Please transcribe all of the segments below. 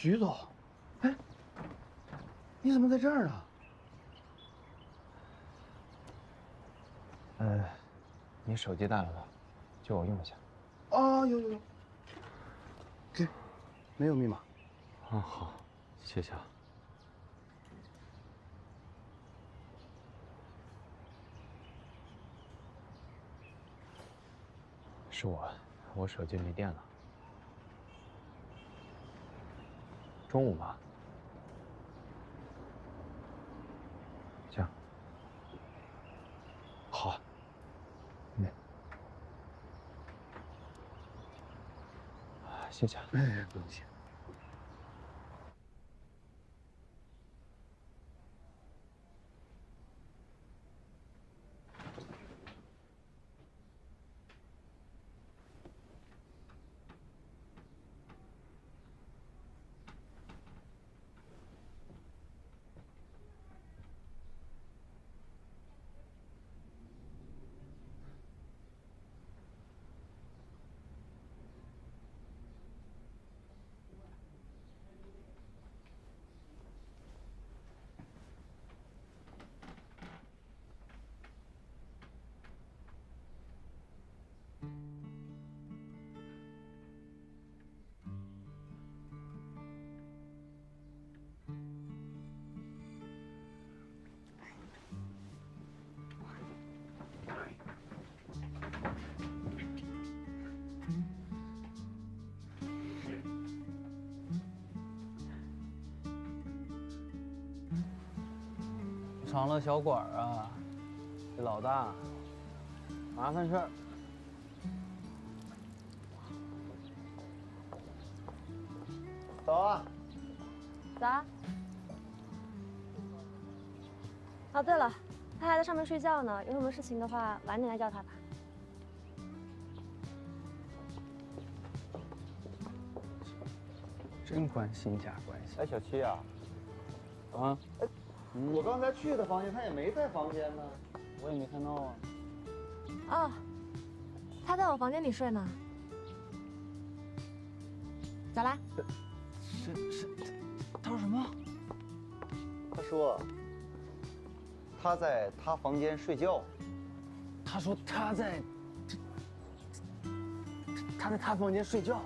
徐总，哎，你怎么在这儿呢？你手机带了吗？借我用一下。啊，有，给，没有密码。啊，好，谢谢啊。是我手机没电了。中午吧。行。好。谢谢。哎，不用谢。长乐小馆啊，这老大，麻烦事儿。走啊！走啊！哦，对了，他还在上面睡觉呢，有什么事情的话，晚点来叫他吧。真关心假关心。哎，小七啊，啊，我刚才去的房间，他也没在房间呢。我也没看到啊。哦，他在我房间里睡呢。走啦。他说什么？他说他在他房间睡觉。他说他在他房间睡觉。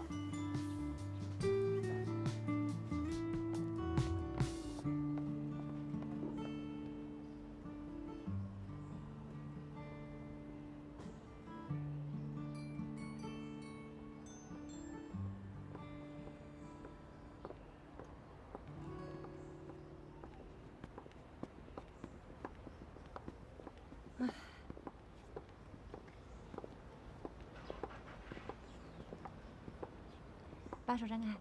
把手张开。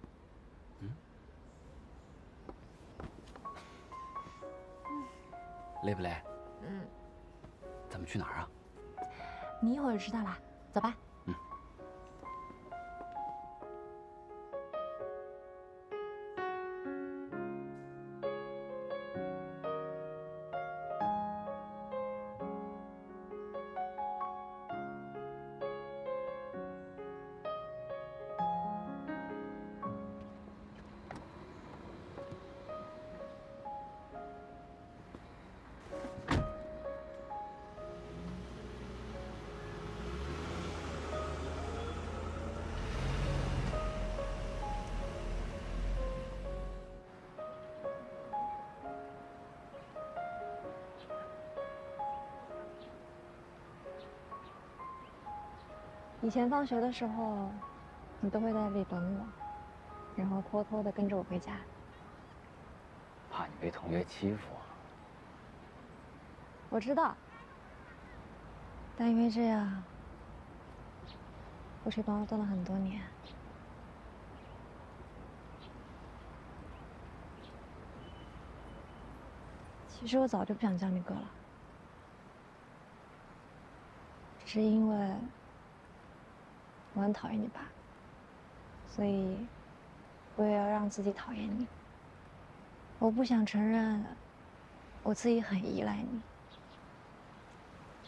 累不累？嗯，咱们去哪儿啊？你一会儿就知道啦。走吧。以前放学的时候，你都会在这里等我，然后偷偷的跟着我回家。怕你被同学欺负。我知道，但因为这样，我去帮我蹲了很多年。其实我早就不想叫你哥了，只是因为我很讨厌你爸，所以我也要让自己讨厌你。我不想承认我自己很依赖你，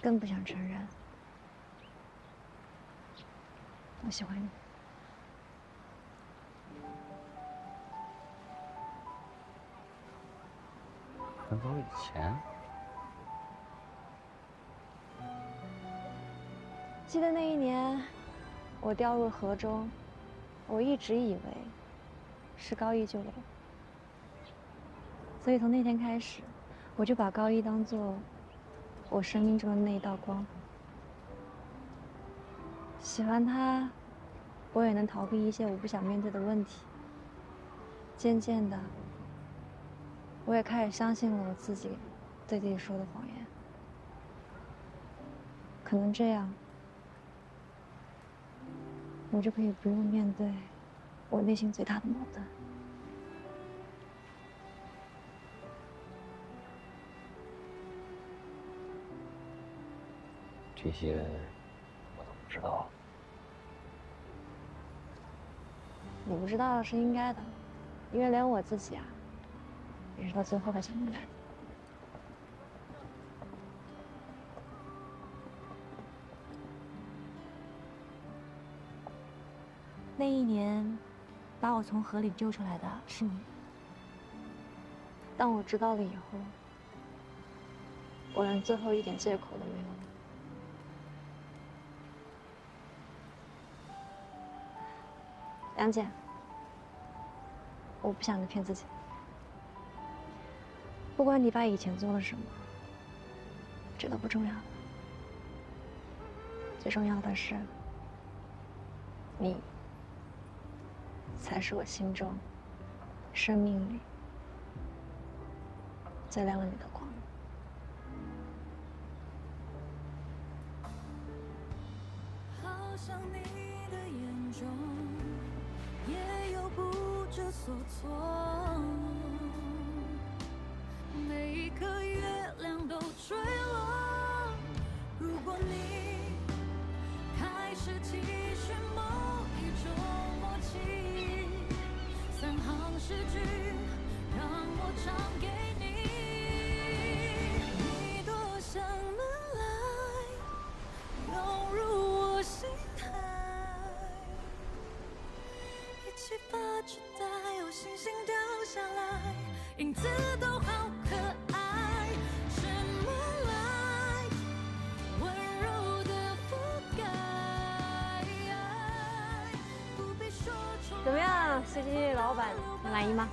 更不想承认我喜欢你。很早以前，记得那一年，我掉入河中，我一直以为是高一救了我，所以从那天开始，我就把高一当做我生命中的那一道光。喜欢他，我也能逃避一些我不想面对的问题。渐渐的，我也开始相信了我自己对自己说的谎言。可能这样，我就可以不用面对我内心最大的矛盾。这些我都不知道。你不知道是应该的，因为连我自己啊，也是到最后才想明白的。那一年，把我从河里救出来的是你。当我知道了以后，我连最后一点借口都没有。梁姐，我不想你骗自己。不管你爸以前做了什么，这都不重要了。最重要的是，你才是我心中、生命里最亮丽的光。好像你的眼中也有不知所措，每一颗月亮都坠落。如果你开始期许某一种默契，3行诗句让我唱给你。你多像门来涌入我心海，一起发着呆，有星星掉下来，影子都好可爱。是梦来温柔的覆盖，不必说出来。怎么样，CCTV 老板，你满意吗？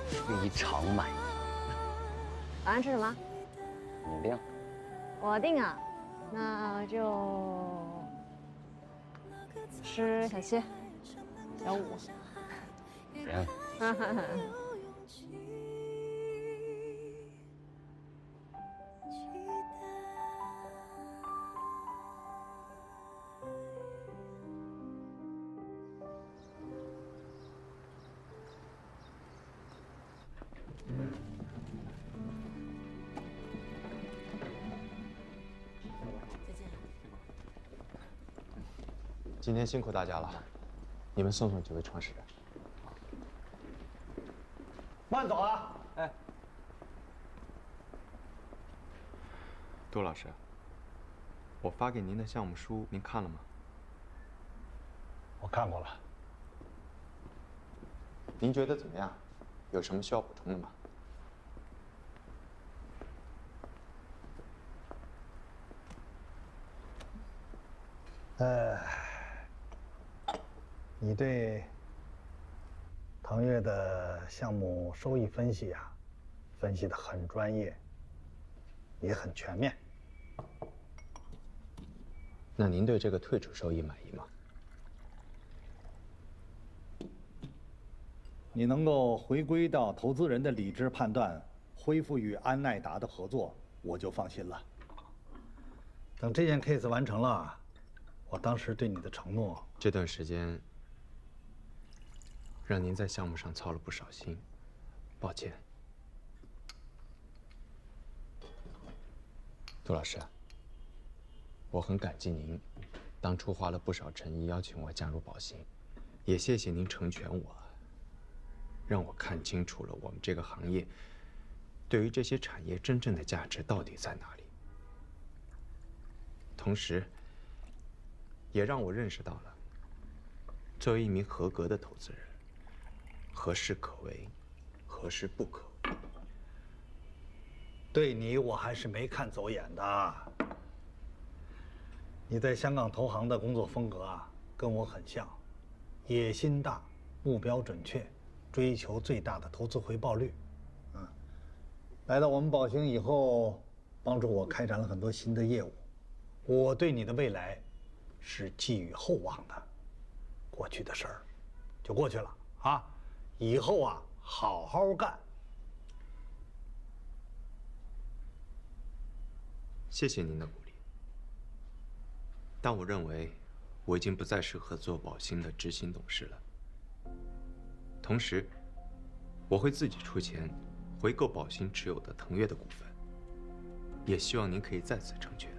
非常满意。晚上吃什么？你定？我定啊，那就吃小七，小五。行。今天辛苦大家了，你们送送几位创始人。慢走啊！哎，杜老师，我发给您的项目书您看了吗？我看过了。您觉得怎么样？有什么需要补充的吗？你对腾越的项目收益分析啊，分析得很专业，也很全面。那您对这个退出收益满意吗？你能够回归到投资人的理智判断，恢复与安奈达的合作，我就放心了。等这件 case 完成了，我当时对你的承诺，这段时间让您在项目上操了不少心，抱歉。杜老师，我很感激您当初花了不少诚意邀请我加入宝兴，也谢谢您成全我，让我看清楚了我们这个行业对于这些产业真正的价值到底在哪里。同时，也让我认识到了，作为一名合格的投资人，何事可为，何事不可为。对你我还是没看走眼的。你在香港投行的工作风格啊，跟我很像，野心大，目标准确，追求最大的投资回报率。来到我们宝兴以后，帮助我开展了很多新的业务，我对你的未来是寄予厚望的。过去的事儿就过去了啊，以后啊好好干。谢谢您的鼓励，但我认为我已经不再适合做宝兴的执行董事了。同时，我会自己出钱回购宝兴持有的腾越的股份，也希望您可以再次成全。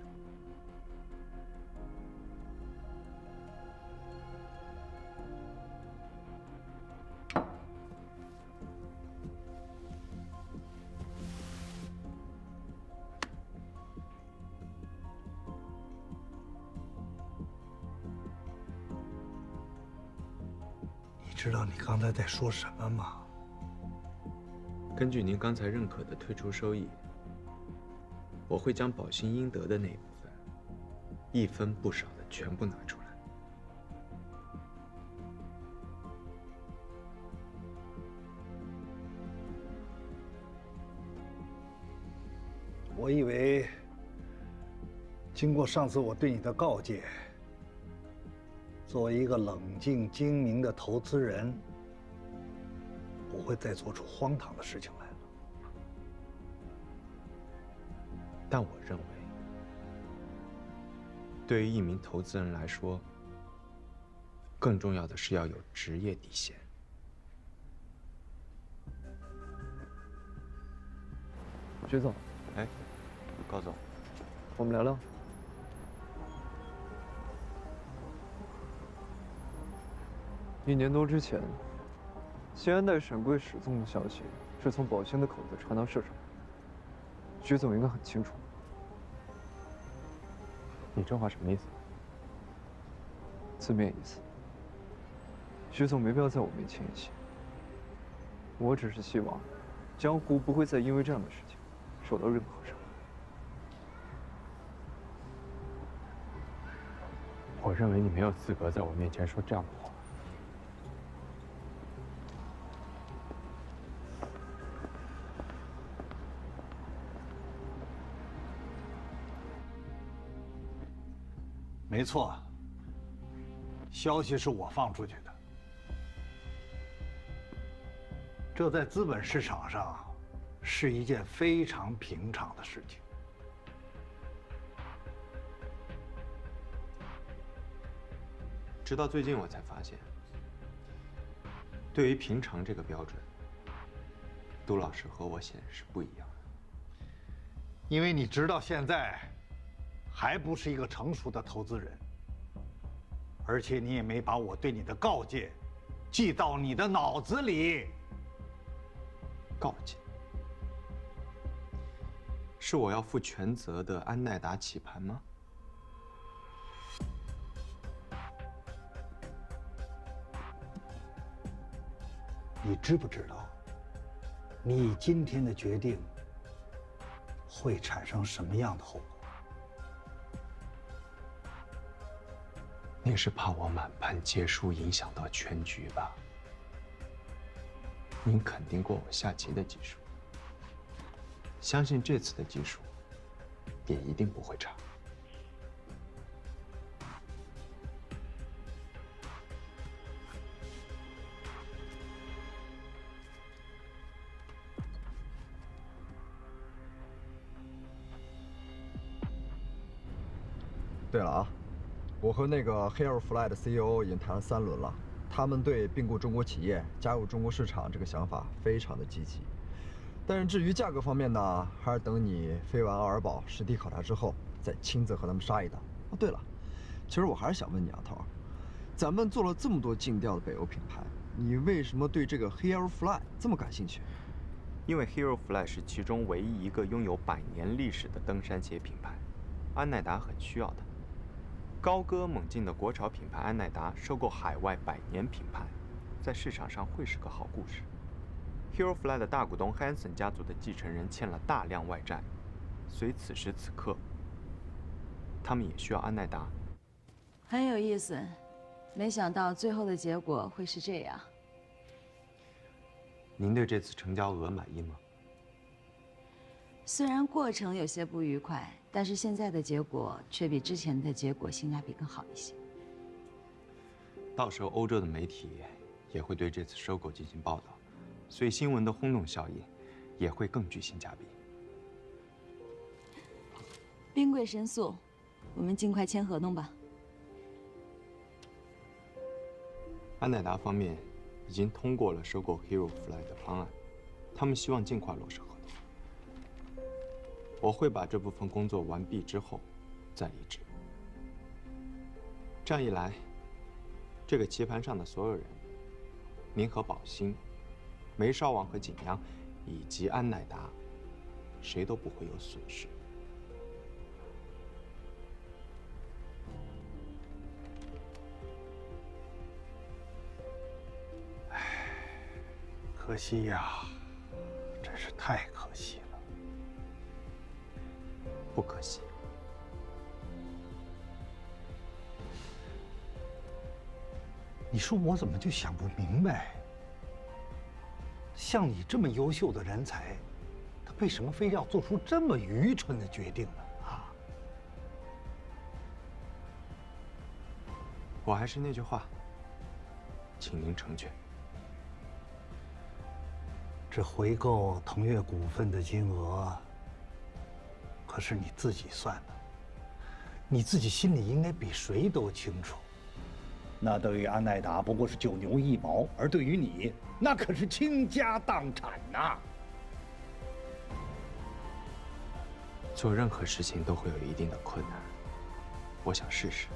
你知道你刚才在说什么吗？根据您刚才认可的退出收益，我会将宝兴应得的那一部分，一分不少的全部拿出来。我以为，经过上次我对你的告诫，作为一个冷静精明的投资人，不会再做出荒唐的事情来了。但我认为，对于一名投资人来说，更重要的是要有职业底线。徐总，哎，高总，我们聊聊。1年多之前，新安代闪柜失踪的消息是从宝兴的口子传到市场，徐总应该很清楚。你这话什么意思？字面意思。徐总没必要在我面前演戏。我只是希望，江湖不会再因为这样的事情受到任何伤害。我认为你没有资格在我面前说这样的话。没错，消息是我放出去的，这在资本市场上是一件非常平常的事情。直到最近我才发现，对于平常这个标准，杜老师和我显然是不一样的。因为你直到现在还不是一个成熟的投资人，而且你也没把我对你的告诫记到你的脑子里。告诫是我要负全责的安奈达棋盘吗？你知不知道，你今天的决定会产生什么样的后果？你是怕我满盘皆输，影响到全局吧？您肯定过我下棋的技术，相信这次的技术也一定不会差。对了啊，我和那个 HairFly 的 CEO 已经谈了3轮了，他们对并购中国企业、加入中国市场这个想法非常的积极。但是至于价格方面呢，还是等你飞完奥尔堡实地考察之后，再亲自和他们杀一刀。哦，对了，其实我还是想问你啊，头儿，咱们做了这么多竞调的北欧品牌，你为什么对这个 HairFly 这么感兴趣？因为 HairFly 是其中唯一一个拥有100年历史的登山鞋品牌，安奈达很需要它。高歌猛进的国潮品牌安奈达收购海外100年品牌，在市场上会是个好故事。Hero Fly 的大股东 Hanson 家族的继承人欠了大量外债，所以此时此刻，他们也需要安奈达。很有意思，没想到最后的结果会是这样。您对这次成交额满意吗？虽然过程有些不愉快，但是现在的结果却比之前的结果性价比更好一些。到时候欧洲的媒体也会对这次收购进行报道，所以新闻的轰动效应也会更具性价比。兵贵神速，我们尽快签合同吧。安奈达方面已经通过了收购 Hero Fly 的方案，他们希望尽快落实合同。我会把这部分工作完毕之后再离职。这样一来，这个棋盘上的所有人，您和宝兴、梅少王和景阳，以及安奈达，谁都不会有损失。可惜呀，真是太可惜了。不可惜。你说我怎么就想不明白？像你这么优秀的人才，他为什么非要做出这么愚蠢的决定呢？啊！我还是那句话，请您成全。这回购腾越股份的金额，可是你自己算的，你自己心里应该比谁都清楚。那对于安奈达不过是9牛1毛，而对于你，那可是倾家荡产呐！做任何事情都会有一定的困难，我想试试。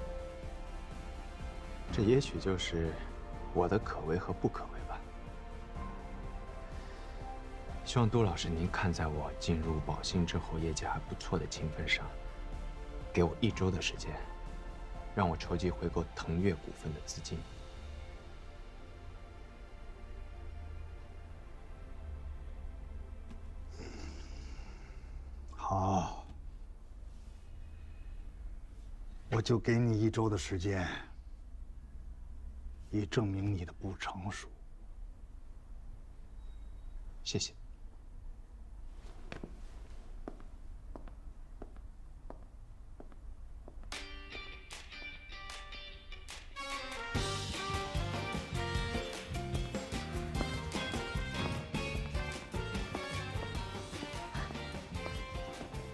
这也许就是我的可为和不可为吧。希望杜老师您看在我进入宝兴之后业绩还不错的情分上，给我1周的时间，让我筹集回购腾越股份的资金。好，我就给你1周的时间，以证明你的不成熟。谢谢。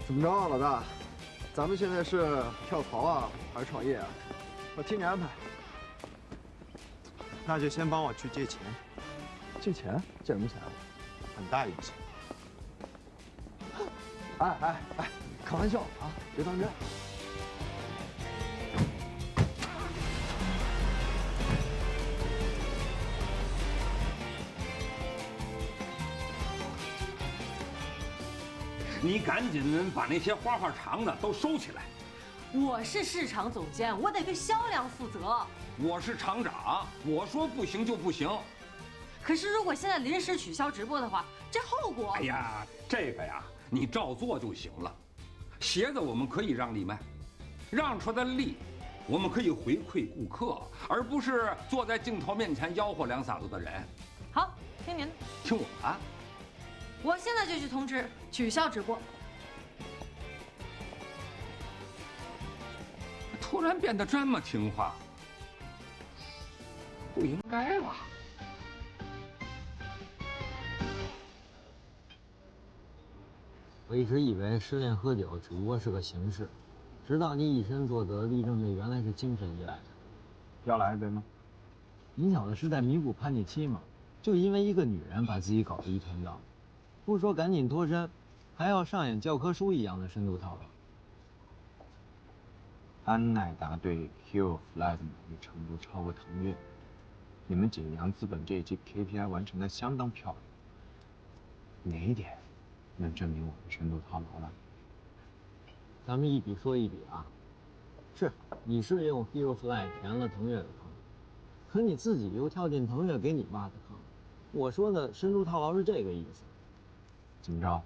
怎么着啊，老大？咱们现在是跳槽啊，还是创业啊？我听你安排。那就先帮我去借钱。借钱？借什么钱啊？很大一笔钱。哎，开玩笑啊，别当真。你赶紧把那些花花肠子都收起来。我是市场总监，我得对销量负责。我是厂长，我说不行就不行。可是如果现在临时取消直播的话，这后果……哎呀，这个呀，你照做就行了。鞋子我们可以让利卖，让出来的利，我们可以回馈顾客，而不是坐在镜头面前吆喝2嗓子的人。好，听您的。听我的。我现在就去通知取消直播。突然变得这么听话，不应该吧？我一直以为失恋喝酒只不过是个形式，直到你以身作则，力证这原来是精神依赖的。要来对吗？你小子是在弥补叛逆期吗？就因为一个女人把自己搞得一团糟。不说赶紧脱身，还要上演教科书一样的深度讨论。安奈达对 Hero Fly 的满意程度超过腾越，你们景阳资本这一季 KPI 完成的相当漂亮。哪一点能证明我们深度套牢了？咱们一笔说一笔啊。是，你是用 Hero Fly 填了腾越的坑，可你自己又跳进腾越给你挖的坑，我说的深入套牢是这个意思。怎么着，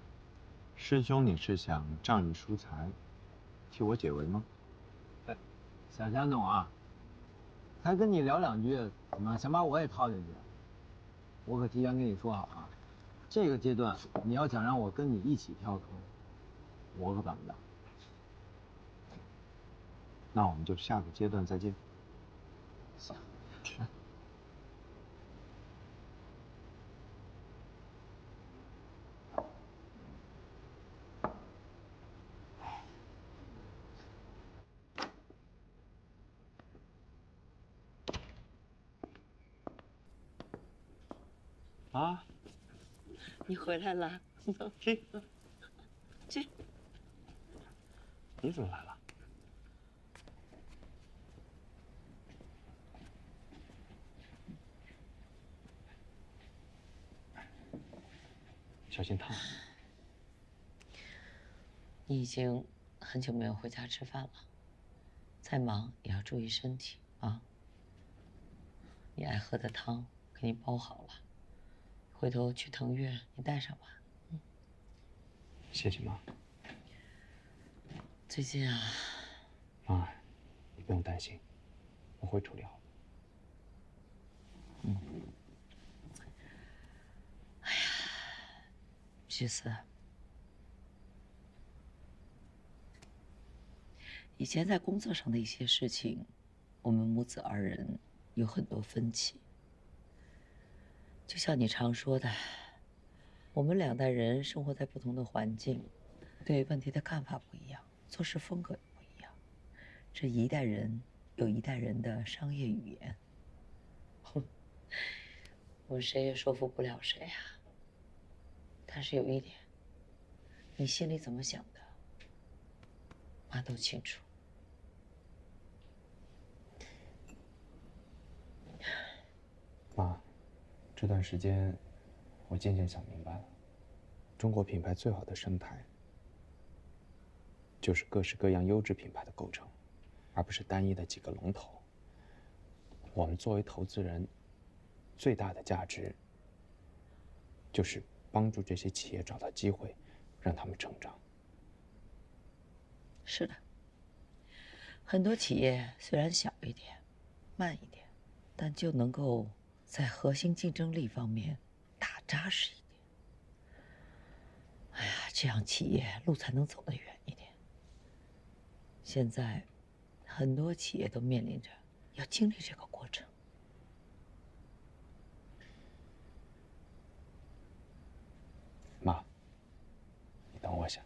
师兄你是想仗义疏财，替我解围吗？哎，小强总啊，才跟你聊2句，怎么想把我也套进去？我可提前跟你说好啊，这个阶段你要想让我跟你一起跳坑，我可办不到。那我们就下个阶段再见。行。啊，你回来了，进，进。你怎么来了？小心烫。你已经很久没有回家吃饭了，再忙也要注意身体啊。你爱喝的汤给你煲好了，回头去腾越你带上吧。谢谢妈。最近啊，妈，你不用担心，我会处理好。哎呀，徐思，以前在工作上的一些事情，我们母子2人有很多分歧。就像你常说的，我们2代人生活在不同的环境，对问题的看法不一样，做事风格也不一样。这一代人有一代人的商业语言，我们谁也说服不了谁啊。但是有一点，你心里怎么想的，妈都清楚。妈，这段时间我渐渐想明白了，中国品牌最好的生态，就是各式各样优质品牌的构成，而不是单一的几个龙头。我们作为投资人，最大的价值就是帮助这些企业找到机会，让他们成长。是的，很多企业虽然小一点、慢一点，但就能够在核心竞争力方面打扎实一点。哎呀，这样企业路才能走得远一点。现在，很多企业都面临着要经历这个过程。妈，你等我一下。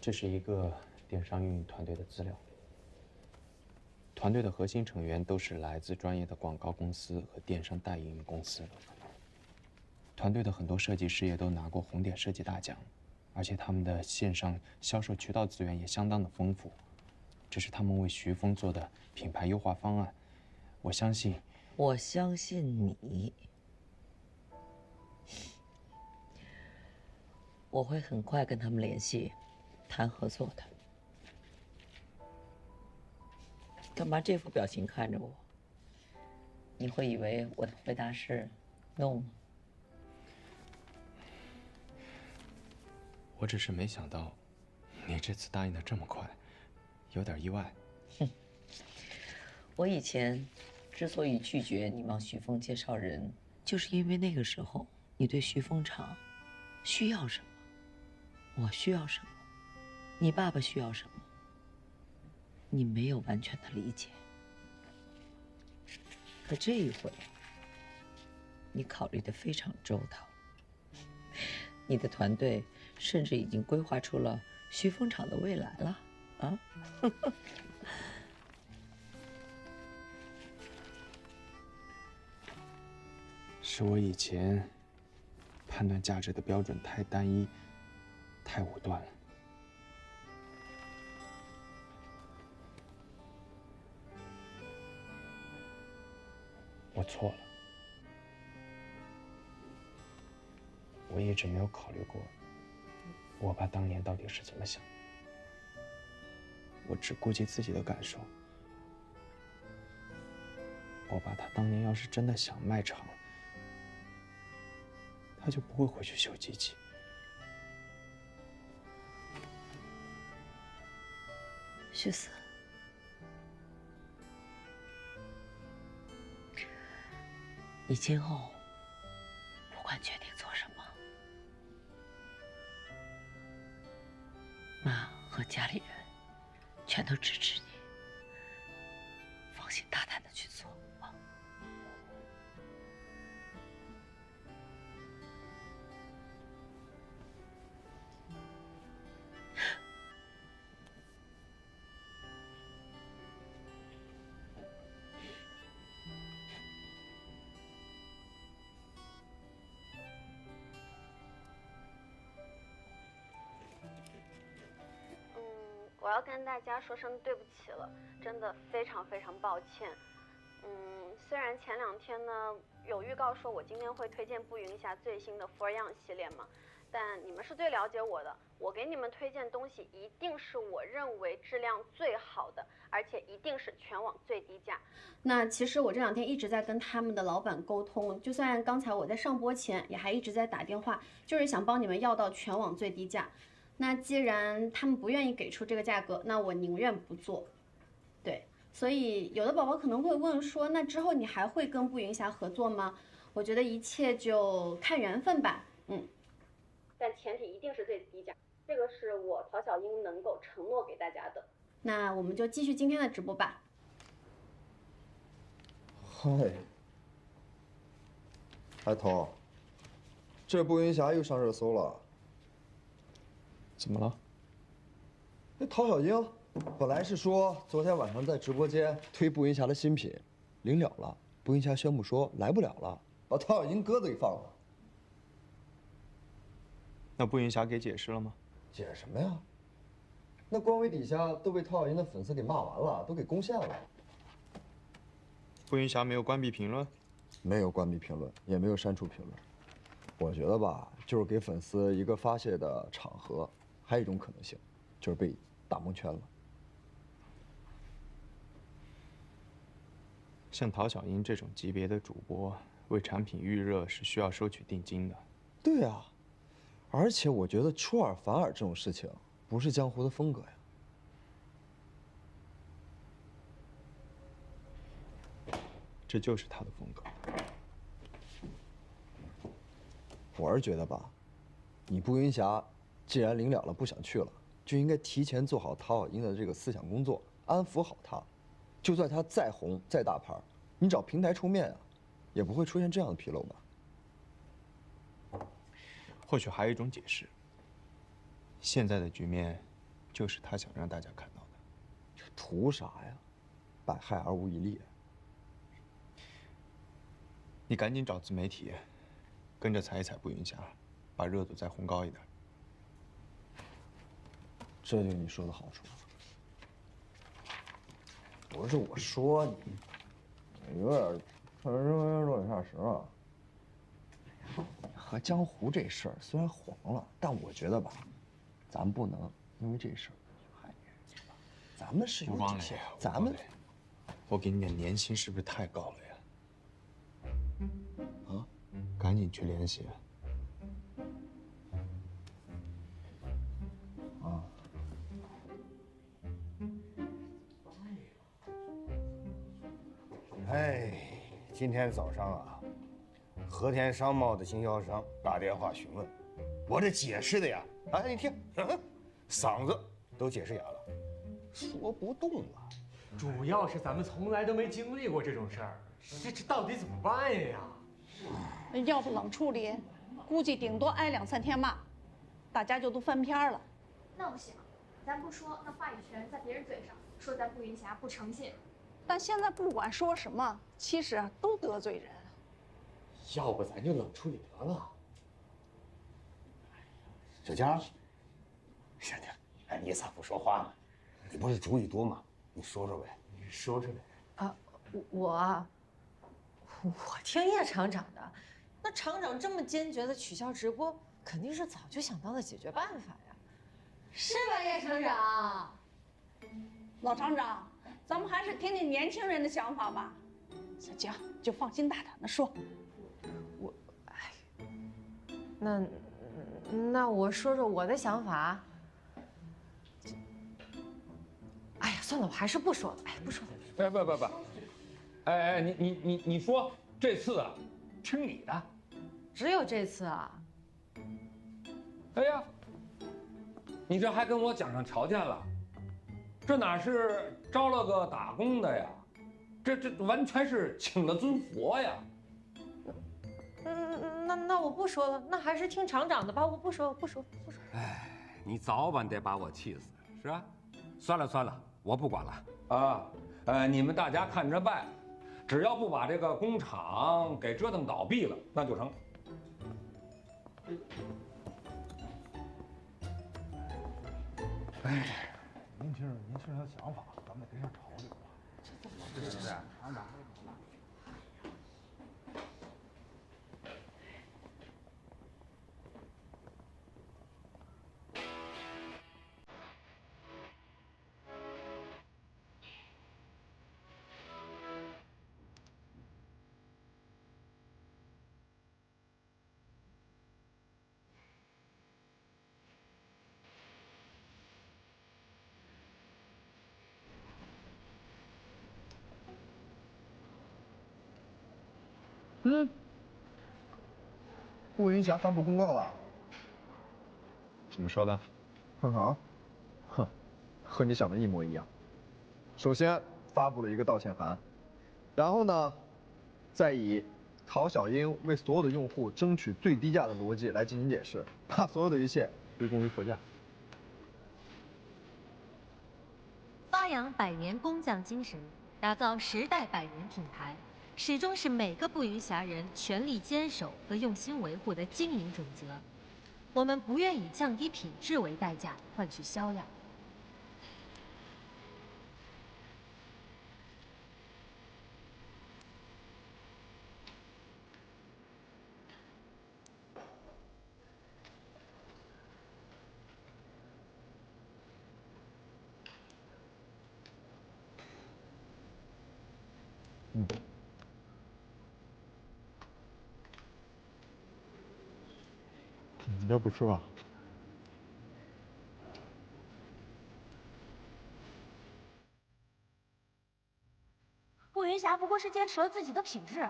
这是一个电商运营团队的资料。团队的核心成员都是来自专业的广告公司和电商代运营公司。团队的很多设计师也都拿过红点设计大奖，而且他们的线上销售渠道资源也相当的丰富。这是他们为徐峰做的品牌优化方案。我相信你。我会很快跟他们联系，谈合作的。干嘛这副表情看着我？你会以为我的回答是 no 吗？我只是没想到，你这次答应的这么快，有点意外。我以前之所以拒绝你帮徐峰介绍人，就是因为那个时候你对徐峰厂需要什么，我需要什么，你爸爸需要什么，你没有完全的理解。可这一回，你考虑得非常周到，你的团队甚至已经规划出了徐峰厂的未来了啊！是我以前判断价值的标准太单一，太武断了。错了，我一直没有考虑过我爸当年到底是怎么想的，我只顾及自己的感受。我爸他当年要是真的想卖厂，他就不会回去修机器。徐思，你今后不管决定做什么，妈和家里人全都支持你，放心大胆的去做啊。我要跟大家说声对不起了，真的非常非常抱歉。虽然前2天呢有预告说我今天会推荐步云霞最新的 For Young 系列嘛，但你们是最了解我的，我给你们推荐东西一定是我认为质量最好的，而且一定是全网最低价。那其实我这2天一直在跟他们的老板沟通，就算刚才我在上播前也还一直在打电话，就是想帮你们要到全网最低价。那既然他们不愿意给出这个价格，那我宁愿不做。对，所以有的宝宝可能会问说，那之后你还会跟步云霞合作吗？我觉得一切就看缘分吧。但前提一定是最低价，这个是我陶小英能够承诺给大家的。那我们就继续今天的直播吧。嗨，海彤，这步云霞又上热搜了。怎么了？那陶小英本来是说昨天晚上在直播间推步云霞的新品，临了了，步云霞宣布说来不了了，把陶小英鸽子给放了。那步云霞给解释了吗？解释什么呀？那官微底下都被陶小英的粉丝给骂完了，都给攻陷了。步云霞没有关闭评论？没有关闭评论，也没有删除评论。我觉得吧，就是给粉丝一个发泄的场合。还有一种可能性，就是被打蒙圈了。像陶小英这种级别的主播，为产品预热是需要收取定金的。对啊，而且我觉得出尔反尔这种事情，不是江湖的风格呀。这就是他的风格。我是觉得吧，你步云霞既然临了了不想去了，就应该提前做好陶小英的这个思想工作，安抚好她。就算她再红再大牌，你找平台出面啊，也不会出现这样的纰漏吧？或许还有一种解释。现在的局面，就是他想让大家看到的。这图啥呀？百害而无一利。你赶紧找自媒体，跟着踩一踩步云霞，把热度再烘高一点。这就是你说的好处。不是我说你，有点有点下实了。和江湖这事儿虽然黄了，但我觉得吧，咱不能因为这事儿害别人，咱们是有底线。咱们，我给你的年薪是不是太高了呀？啊，赶紧去联系。啊。哎，今天早上啊，和田商贸的经销商打电话询问，我这解释的呀，哎，你听，嗓子都解释哑了，说不动了。主要是咱们从来都没经历过这种事儿，这到底怎么办呀？要不冷处理，估计顶多挨2、3天骂，大家就都翻篇了。那不行，咱不说，那话语权在别人嘴上，说咱步云霞不诚信。但现在不管说什么，其实啊都得罪人。要不咱就冷处理得了。小佳，行，哎，你咋不说话呢？你不是主意多吗？你说说呗。你说说呗。我我听叶厂长的，那厂长这么坚决的取消直播，肯定是早就想到的解决办法呀，是吧，叶厂长？老厂长，咱们还是听听年轻人的想法吧。小江就放心大胆的说。那我说说我的想法。哎呀，算了，我还是不说了。哎，不说了。不，哎，你说这次啊，听你的。只有这次啊？哎呀，你这还跟我讲上条件了？这哪是招了个打工的呀？这完全是请了尊佛呀！那我不说了，那还是听厂长的吧。我不说。哎，你早晚得把我气死，是吧？算了，我不管了啊！你们大家看着办，只要不把这个工厂给折腾倒闭了，那就成。哎，年轻人的想法，咱们得跟上潮流啊，是不是？厂长。顾云霞发布公告了。怎么说的？很好。哼，和你想的一模一样。首先发布了一个道歉函，然后呢，再以陶小英为所有的用户争取最低价的逻辑来进行解释，把所有的一切归功于佛家。发扬百年工匠精神，打造时代百年品牌，始终是每个不云侠人全力坚守和用心维护的经营准则。我们不愿以降低品质为代价换取销量。你要不吃吧？顾云霞不过是坚持了自己的品质。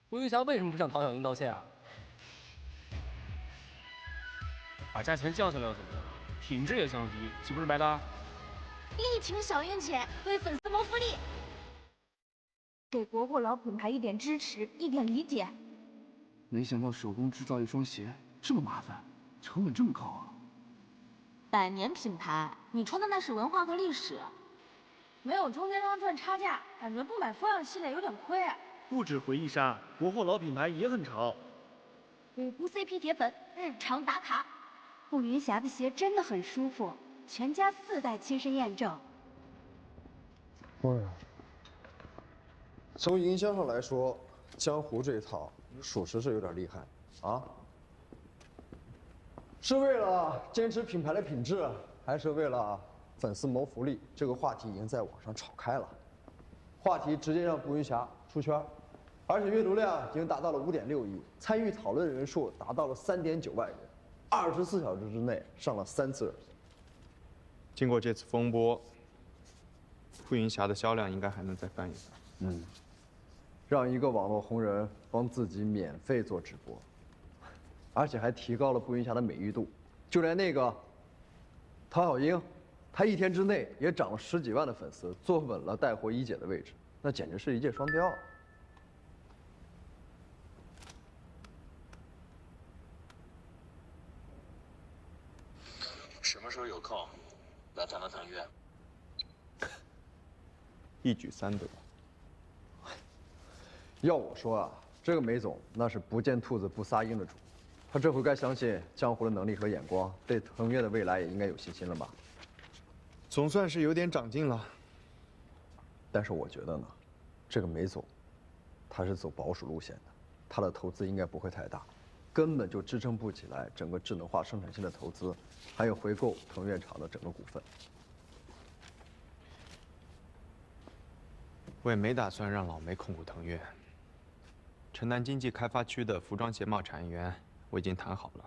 顾云霞为什么不向唐小英道歉啊？把价钱降下来又怎么样？品质也降低，岂不是白搭？力挺小英姐，为粉丝谋福利，给国货老品牌一点支持，一点理解。没想到手工制造一双鞋这么麻烦，成本这么高啊！百年品牌，你穿的那是文化和历史，没有中间商赚差价，感觉不买风样系列有点亏。不止回忆杀，国货老品牌也很潮。五湖 CP 铁粉日常打卡，顾云霞的鞋真的很舒服，全家4代亲身验证。从营销上来说，江湖这一套属实是有点厉害啊。是为了坚持品牌的品质，还是为了粉丝谋福利？这个话题已经在网上炒开了，话题直接让顾云霞出圈，而且阅读量已经达到了5.6亿，参与讨论人数达到了3.9万人，24小时之内上了3次热搜。经过这次风波，顾云霞的销量应该还能再翻一番。让一个网络红人帮自己免费做直播，而且还提高了顾云霞的美誉度。就连那个陶小英，她1天之内也涨了10几万的粉丝，坐稳了带货一姐的位置，那简直是一箭双雕。什么时候有空来谈谈约？一举3得。要我说啊，这个梅总那是不见兔子不撒鹰的主，他这回该相信江湖的能力和眼光，对腾越的未来也应该有信心了吧？总算是有点长进了。但是我觉得呢，这个梅总，他是走保守路线的，他的投资应该不会太大，根本就支撑不起来整个智能化生产线的投资，还有回购腾越厂的整个股份。我也没打算让老梅控股腾越。城南经济开发区的服装鞋帽产业园我已经谈好了，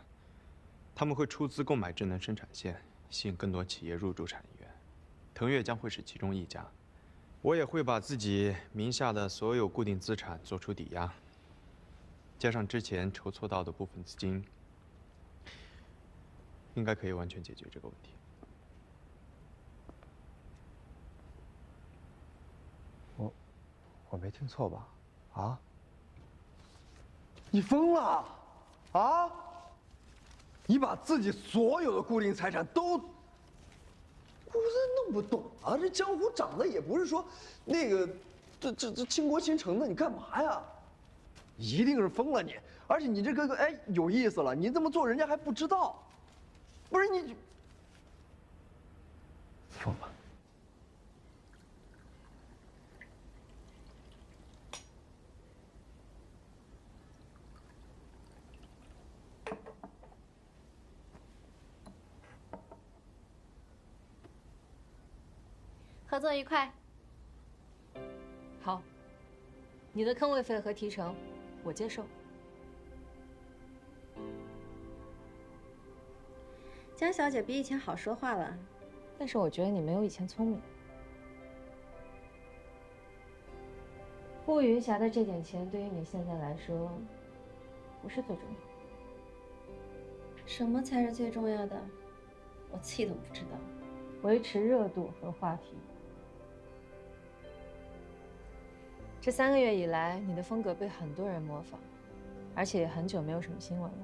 他们会出资购买智能生产线，吸引更多企业入驻产业园，腾越将会是其中一家。我也会把自己名下的所有固定资产做出抵押，加上之前筹措到的部分资金，应该可以完全解决这个问题。我没听错吧？啊？你疯了？啊？你把自己所有的固定财产都……我真弄不懂啊！这江湖涨的也不是说那个，这倾国倾城的，你干嘛呀？一定是疯了你！而且你这个哎有意思了，你这么做人家还不知道，不是你疯了。合作愉快。好，你的坑位费和提成，我接受。江小姐比以前好说话了，但是我觉得你没有以前聪明。顾云霞的这点钱对于你现在来说，不是最重要。什么才是最重要的？我自己都不知道。维持热度和话题。这3个月以来，你的风格被很多人模仿，而且也很久没有什么新闻了。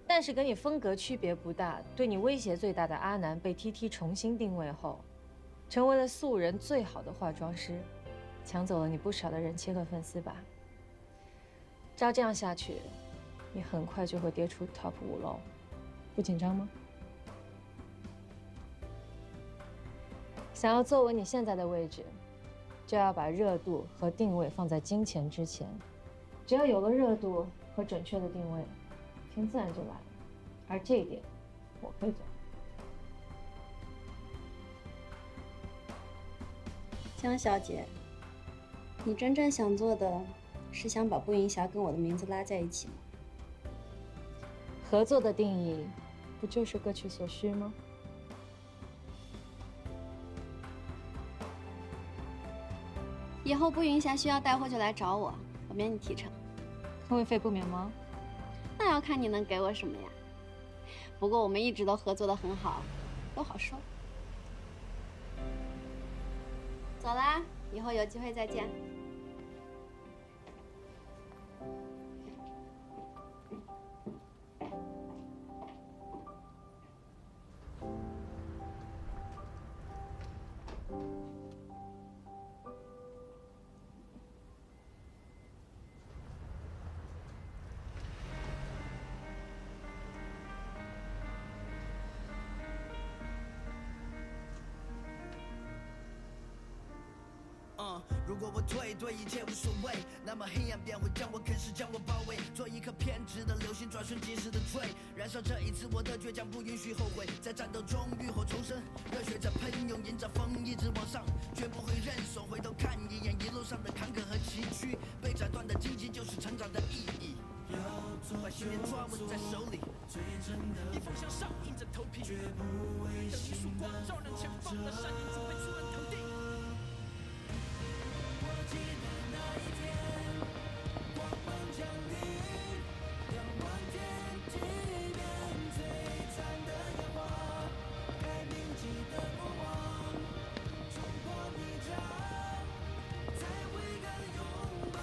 但是跟你风格区别不大、对你威胁最大的阿南被 TT 重新定位后，成为了素人最好的化妆师，抢走了你不少的人气和粉丝吧。照这样下去，你很快就会跌出 TOP 5喽，不紧张吗？想要坐稳你现在的位置，就要把热度和定位放在金钱之前。只要有了热度和准确的定位，钱自然就来了。而这一点，我可以做。江小姐，你真正想做的是想把步云霞跟我的名字拉在一起吗？合作的定义，不就是各取所需吗？以后步云霞需要带货就来找我，我免你提成。坑位费不免吗？那要看你能给我什么呀。不过我们一直都合作得很好，都好说。走啦，以后有机会再见。如果我退，对一切无所谓，那么黑暗便会将我啃食，将我包围。做一颗偏执的流星，转瞬即逝的坠，燃烧这一次我的倔强，不允许后悔。在战斗中浴火重生，热血在喷涌，迎着风一直往上，绝不会认怂。回头看一眼一路上的坎坷和崎岖，被斩断的荆棘就是成长的意义。把信念抓稳在手里，逆风向上，硬着头皮，等一束光照亮前方的山影，准备出人头地。记得那一天，光芒降临，亮光天地变璀璨的烟花，该铭记的过往，冲破迷障，在回甘拥抱，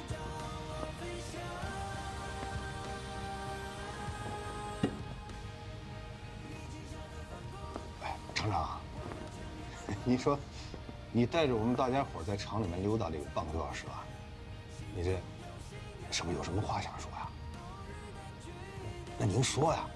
骄傲飞翔。哎，厂长，你说。你带着我们大家伙在厂里面溜达这个半个多小时啊，你这是不是有什么话想说呀？那您说呀。